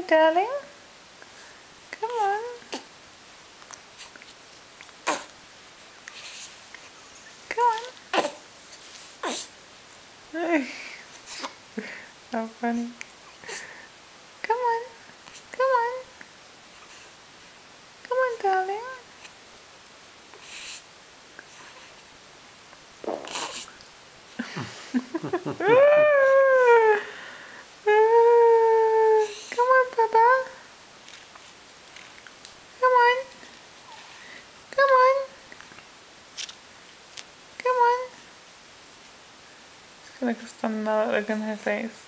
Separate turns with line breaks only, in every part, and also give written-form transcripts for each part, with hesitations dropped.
my darling. Come on. Come on. How funny. Come on. Come on. Come on, darling. Come on, Papa. Come on. Come on. Come on. She's gonna stand that look on her face.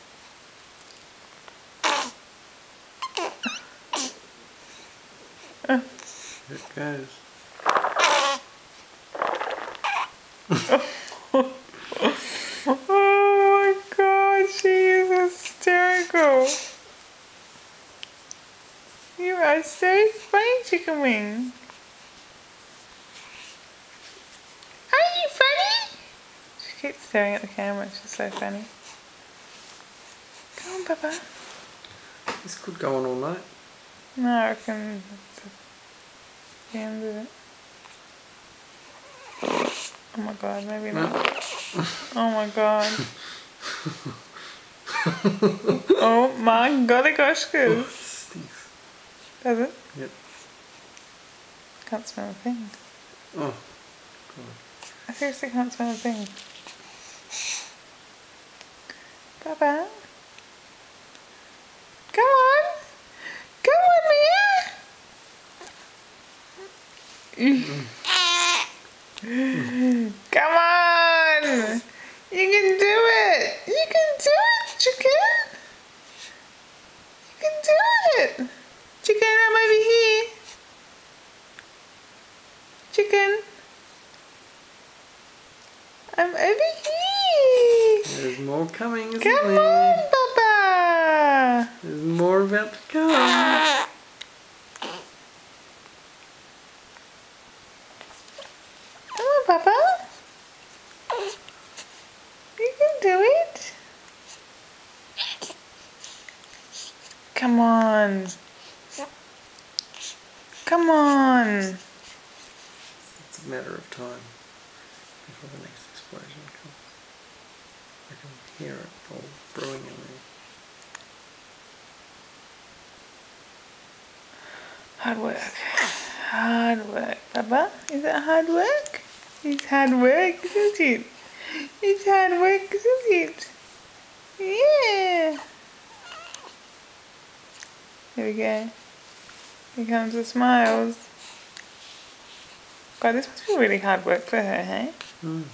Here it goes.
Oh my god, she is hysterical. You are so funny, Chicken Wing. Are you funny? She keeps staring at the camera, she's so funny. Come on, Papa.
This could go on all night.
No, I reckon that's the end of it. Oh my god, maybe not. Oh my god. Oh my golly gosh,
Oh, it stinks.
Does it?
Yep.
Can't smell a thing.
Oh, God.
I seriously can't smell a thing. Papa? Come on! Come on, Mia! Come on! You can do it! You can do it, Chicken! You can do it! Chicken, I'm over here! Chicken! I'm over here!
There's more coming, isn't
Come
there?
on, Papa!
There's more about to come.
Come on, Papa! You can do it! Come on! Come on!
It's a matter of time before the next explosion comes. I can hear it all brewing in there.
Hard work. Hard work, Papa. Is it hard work? It's hard work, isn't it? It's hard work, isn't it? Yeah! Here we go. Here comes the smiles. God, this must be really hard work for her, hey?
Mm.